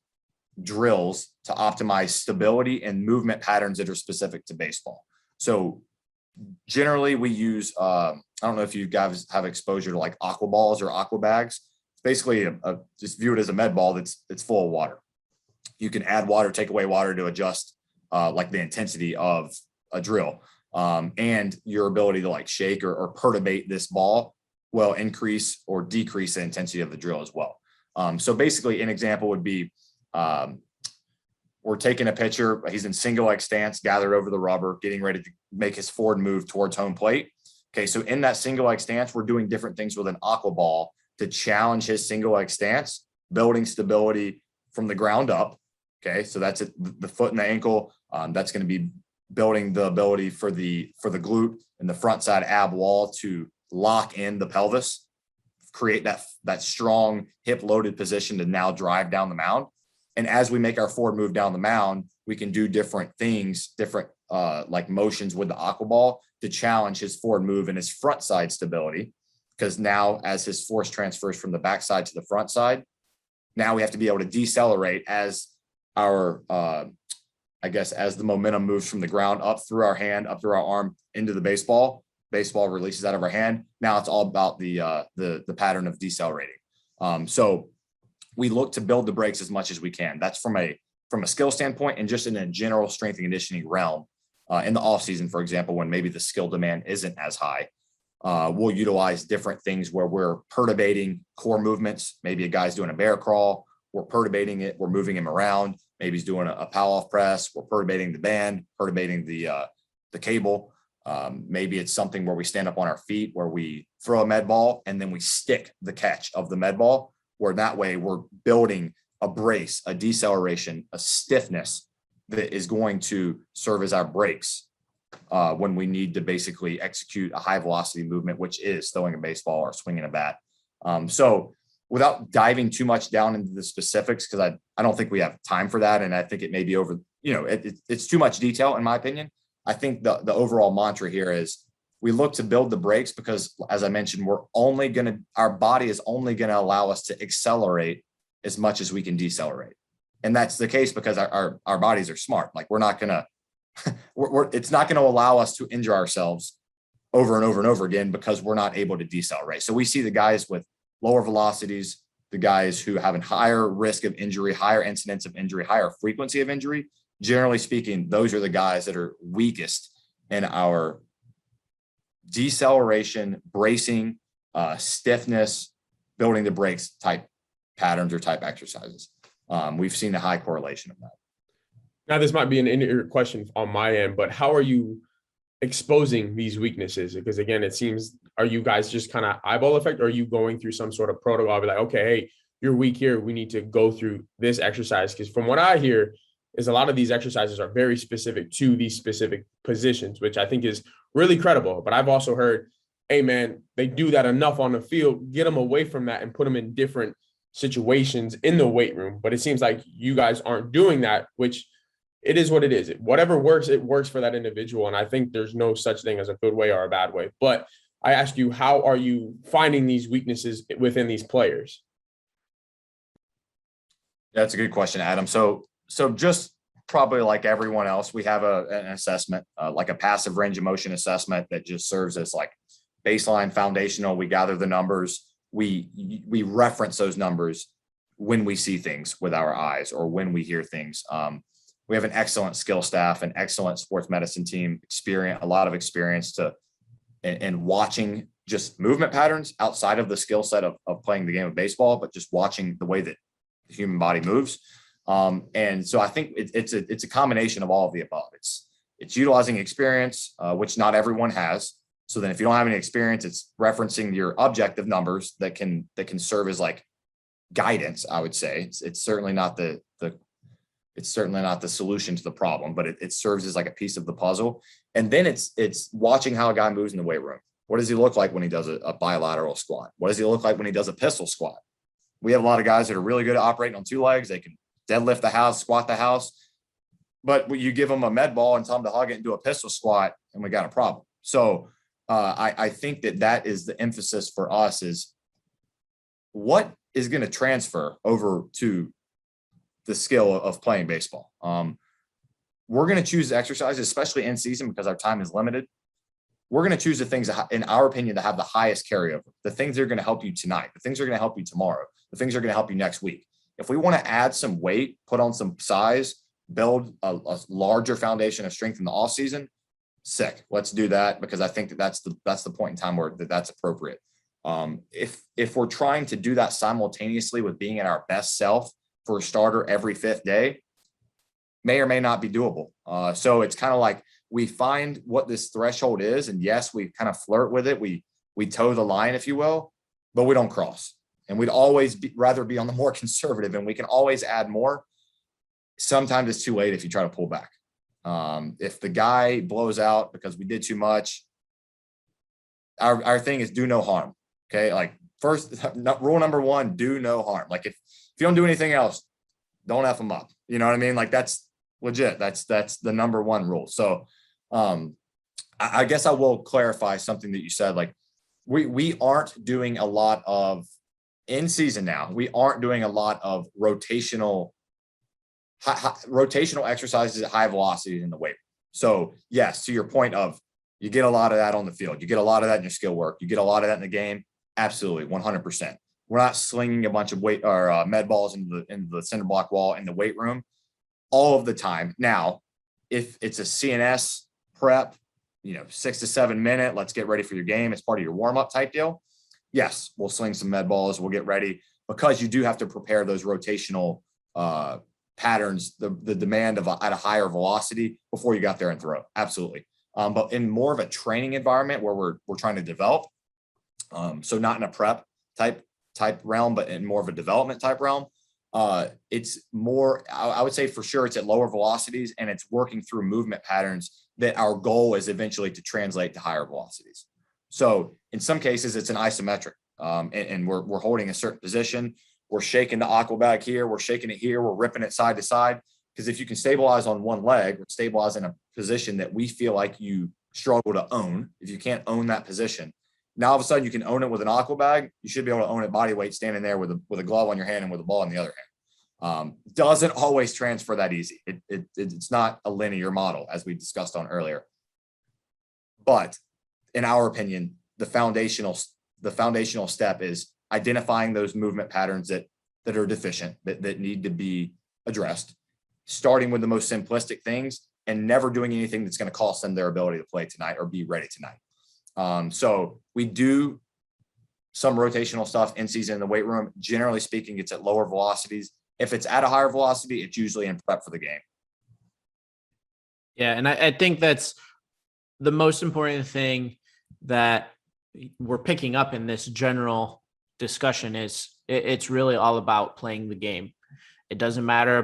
drills to optimize stability and movement patterns that are specific to baseball. So generally we use, I don't know if you guys have exposure to like aqua balls or aqua bags. It's basically just view it as a med ball that's full of water. You can add water, take away water to adjust like the intensity of a drill. And your ability to like shake or perturbate this ball will increase or decrease the intensity of the drill as well. So basically an example would be, we're taking a pitcher, he's in single leg stance, gathered over the rubber, getting ready to make his forward move towards home plate. Okay, so in that single leg stance, we're doing different things with an aqua ball to challenge his single leg stance, building stability from the ground up. Okay, so that's it, the foot and the ankle. That's going to be building the ability for the glute and the front side ab wall to lock in the pelvis, create that strong hip loaded position to now drive down the mound. And as we make our forward move down the mound, we can do different things, different like motions with the aqua ball to challenge his forward move and his front side stability. Because now as his force transfers from the backside to the front side, now we have to be able to decelerate as our, as the momentum moves from the ground up through our hand, up through our arm into the baseball releases out of our hand. Now it's all about the pattern of decelerating. So we look to build the brakes as much as we can. That's from a skill standpoint and just in a general strength and conditioning realm. In the off season, for example, when maybe the skill demand isn't as high, we'll utilize different things where we're perturbating core movements. Maybe a guy's doing a bear crawl, we're perturbating it, we're moving him around. Maybe he's doing a pow off press, we're perturbating the band, perturbating the cable. Maybe it's something where we stand up on our feet, where we throw a med ball and then we stick the catch of the med ball. where that way we're building a brace, a deceleration, a stiffness that is going to serve as our brakes when we need to basically execute a high velocity movement, which is throwing a baseball or swinging a bat. So without diving too much down into the specifics, because I don't think we have time for that. And I think it may be over, it's too much detail in my opinion. I think the overall mantra here is we look to build the brakes because, as I mentioned, our body is only going to allow us to accelerate as much as we can decelerate. And that's the case because our bodies are smart. Like we're not going to, it's not going to allow us to injure ourselves over and over and over again because we're not able to decelerate. So we see the guys with lower velocities, the guys who have a higher risk of injury, higher incidence of injury, higher frequency of injury. Generally speaking, those are the guys that are weakest in our deceleration, bracing, stiffness, building the brakes type patterns or type exercises. We've seen a high correlation of that. Now, this might be an inaccurate question on my end, but how are you exposing these weaknesses? Because again, it seems, are you guys just kind of eyeball effect? Or are you going through some sort of protocol? Be like, okay, hey, you're weak here. We need to go through this exercise. Because from what I hear is a lot of these exercises are very specific to these specific positions, which I think is really credible. But I've also heard, hey man, they do that enough on the field, get them away from that and put them in different situations in the weight room. But it seems like you guys aren't doing that, which it is what it is. Whatever works, it works for that individual. And I think there's no such thing as a good way or a bad way. But I ask you, how are you finding these weaknesses within these players? That's a good question, Adam. So just probably like everyone else, we have an assessment, like a passive range of motion assessment that just serves as like baseline foundational. We gather the numbers. We reference those numbers when we see things with our eyes or when we hear things. We have an excellent skill staff, an excellent sports medicine team, a lot of experience in watching just movement patterns outside of the skill set of playing the game of baseball, but just watching the way that the human body moves. And so I think it's a combination of all of the above. It's utilizing experience, which not everyone has. So then if you don't have any experience, it's referencing your objective numbers that can serve as like guidance, I would say. It's certainly not the solution to the problem, but it serves as like a piece of the puzzle. And then it's watching how a guy moves in the weight room. What does he look like when he does a bilateral squat? What does he look like when he does a pistol squat? We have a lot of guys that are really good at operating on two legs. They can deadlift the house, squat the house, but you give them a med ball and tell them to hug it and do a pistol squat, and we got a problem. So I think that is the emphasis for us is what is going to transfer over to the skill of playing baseball. We're going to choose exercises, especially in season, because our time is limited. We're going to choose the things that, in our opinion, that have the highest carryover, the things that are going to help you tonight, the things that are going to help you tomorrow, the things that are going to help you next week. If we want to add some weight, put on some size, build a larger foundation of strength in the off season, sick. Let's do that, because I think that's the point in time where that's appropriate. If we're trying to do that simultaneously with being at our best self for a starter every fifth day, may or may not be doable. So it's kind of like we find what this threshold is, and yes, we kind of flirt with it. We toe the line, if you will, but we don't cross. And we'd always rather be on the more conservative, and we can always add more. Sometimes it's too late if you try to pull back. If the guy blows out because we did too much, our thing is do no harm. Okay. Like first rule number one, do no harm. Like if you don't do anything else, don't F them up. You know what I mean? Like that's legit. That's the number one rule. So I guess I will clarify something that you said. Like we aren't doing a lot of in season now. We aren't doing a lot of rotational exercises at high velocity in the weight. So yes, to your point of you get a lot of that on the field. You get a lot of that in your skill work. You get a lot of that in the game. Absolutely. 100%. We're not slinging a bunch of weight or med balls into the cinder block wall in the weight room all of the time. Now, if it's a CNS prep, 6 to 7 minute, let's get ready for your game. It's part of your warm-up type deal. Yes, we'll sling some med balls. We'll get ready, because you do have to prepare those rotational patterns, the demand of at a higher velocity before you got there and throw. Absolutely. But in more of a training environment where we're trying to develop, so not in a prep type type realm, but in more of a development type realm. It's more, I would say for sure it's at lower velocities, and it's working through movement patterns that our goal is eventually to translate to higher velocities. So in some cases it's an isometric, and we're holding a certain position. We're shaking the aqua bag here. We're shaking it here. We're ripping it side to side. Because if you can stabilize on one leg or stabilize in a position that we feel like you struggle to own, if you can't own that position, now all of a sudden you can own it with an aqua bag. You should be able to own it body weight, standing there with a glove on your hand and with a ball in the other hand. Doesn't always transfer that easy. It's not a linear model, as we discussed on earlier. But in our opinion, the foundational step is identifying those movement patterns that are deficient, that need to be addressed, starting with the most simplistic things and never doing anything that's going to cost them their ability to play tonight or be ready tonight. So we do some rotational stuff in season in the weight room. Generally speaking, it's at lower velocities. If it's at a higher velocity, it's usually in prep for the game. Yeah. And I think that's the most important thing that we're picking up in this general discussion is it's really all about playing the game. It doesn't matter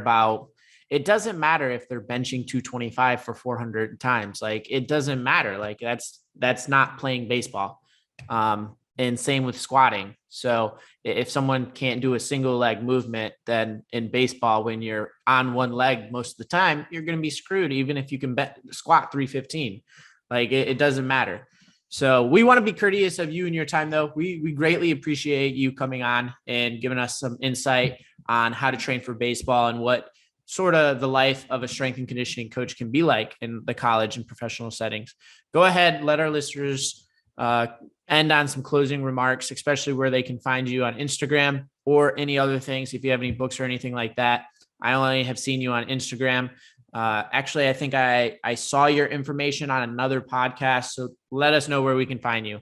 if they're benching 225 for 400 times. Like, it doesn't matter. Like, that's not playing baseball. And same with squatting. So if someone can't do a single leg movement, then in baseball, when you're on one leg most of the time, you're going to be screwed, even if you can squat 315. Like, it doesn't matter. So we want to be courteous of you and your time, though. We greatly appreciate you coming on and giving us some insight on how to train for baseball and what sort of the life of a strength and conditioning coach can be like in the college and professional settings. Go ahead, let our listeners end on some closing remarks, especially where they can find you on Instagram or any other things. If you have any books or anything like that. I only have seen you on Instagram. Actually, I think I saw your information on another podcast. So let us know where we can find you.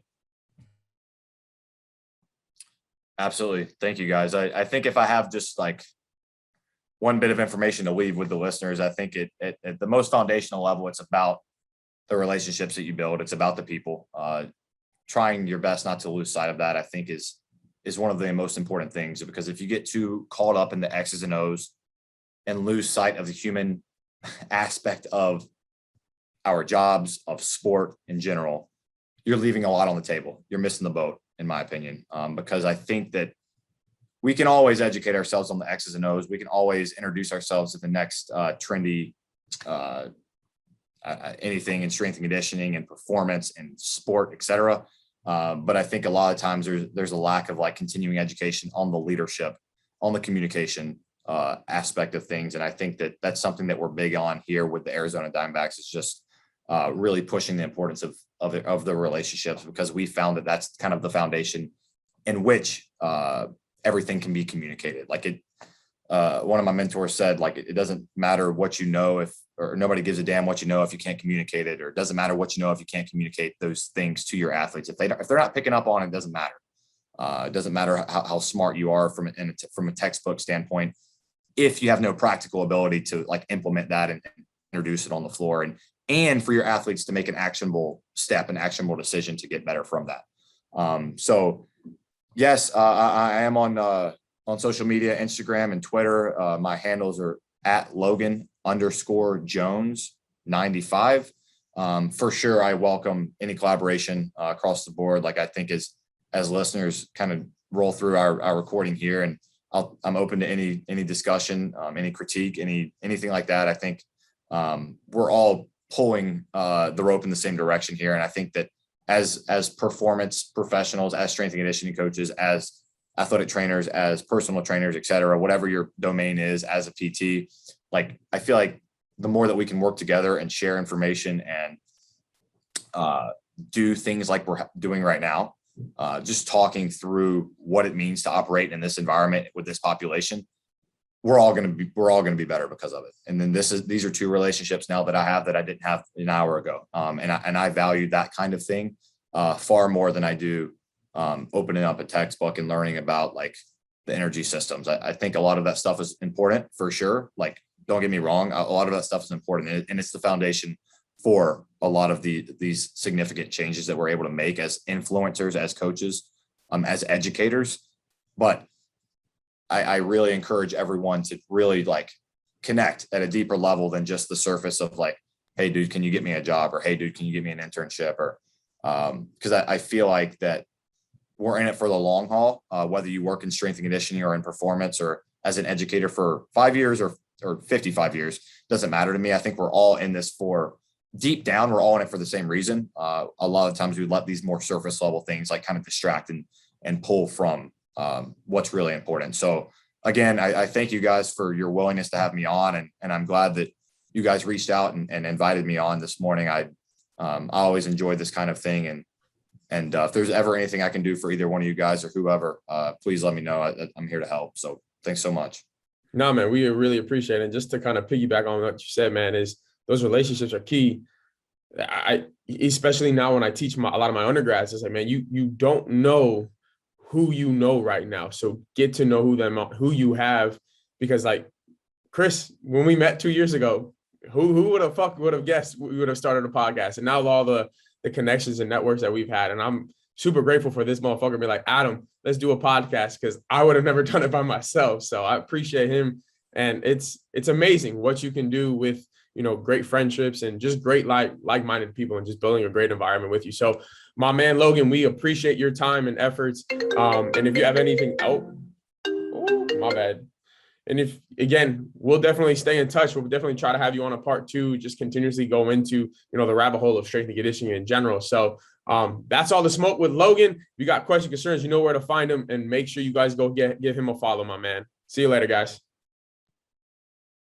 Absolutely. Thank you, guys. I think if I have just like one bit of information to leave with the listeners, I think at the most foundational level, it's about the relationships that you build. It's about the people. Trying your best not to lose sight of that, I think is one of the most important things, because if you get too caught up in the X's and O's and lose sight of the human aspect of our jobs, of sport in general, you're leaving a lot on the table. You're missing the boat, in my opinion, because I think that we can always educate ourselves on the X's and O's. We can always introduce ourselves to the next trendy anything in strength and conditioning and performance and sport, et cetera. But I think a lot of times there's a lack of like continuing education on the leadership, on the communication aspect of things. And I think that that's something that we're big on here with the Arizona Diamondbacks, is just really pushing the importance of the relationships, because we found that that's kind of the foundation in which everything can be communicated. Like one of my mentors said, like, it doesn't matter what you know or nobody gives a damn what you know if you can't communicate it, or it doesn't matter what you know if you can't communicate those things to your athletes. If they're not picking up on it, it doesn't matter. It doesn't matter how smart you are from a textbook standpoint, if you have no practical ability to like implement that and introduce it on the floor, and for your athletes to make an actionable step, an actionable decision to get better from that. So yes, I am on social media, Instagram and Twitter. My handles are at Logan_Jones 95. For sure, I welcome any collaboration across the board. Like, I think as listeners kind of roll through our recording here, and I'm open to any discussion, any critique, anything like that. I think we're all pulling the rope in the same direction here. And I think that as performance professionals, as strength and conditioning coaches, as athletic trainers, as personal trainers, et cetera, whatever your domain is, as a PT, like, I feel like the more that we can work together and share information and do things like we're doing right now, just talking through what it means to operate in this environment with this population, we're all going to be better because of it. And then these are two relationships now that I have that I didn't have an hour ago. And I value that kind of thing far more than I do opening up a textbook and learning about like the energy systems. I think a lot of that stuff is important for sure. Like, don't get me wrong, a lot of that stuff is important, and it's the foundation for a lot of these significant changes that we're able to make as influencers, as coaches, as educators. But I really encourage everyone to really like connect at a deeper level than just the surface of like, hey dude, can you get me a job? Or hey dude, can you get me an internship? Or because I feel like that we're in it for the long haul, whether you work in strength and conditioning or in performance or as an educator for 5 years or 55 years, doesn't matter to me. I think we're all in this for deep down, we're all in it for the same reason. A lot of times we let these more surface level things like kind of distract and pull from what's really important. So again, I thank you guys for your willingness to have me on. And I'm glad that you guys reached out and invited me on this morning. I always enjoy this kind of thing. And if there's ever anything I can do for either one of you guys or whoever, please let me know. I'm here to help. So thanks so much. No, man, we really appreciate it. And just to kind of piggyback on what you said, man, is those relationships are key. Especially now when I teach a lot of my undergrads, it's like, man, you don't know who you know right now. So get to know who you have, because like Chris, when we met 2 years ago, who would have guessed we would have started a podcast? And now all the connections and networks that we've had. And I'm super grateful for this motherfucker be like, Adam, let's do a podcast, because I would have never done it by myself. So I appreciate him. And it's amazing what you can do with, great friendships and just great like-minded people and just building a great environment with you. So my man, Logan, we appreciate your time and efforts. And if you have anything, my bad. And we'll definitely stay in touch. We'll definitely try to have you on a part 2, just continuously go into, the rabbit hole of strength and conditioning in general. So that's all the smoke with Logan. If you got questions, concerns, you know where to find him, and make sure you guys go give him a follow, my man. See you later, guys.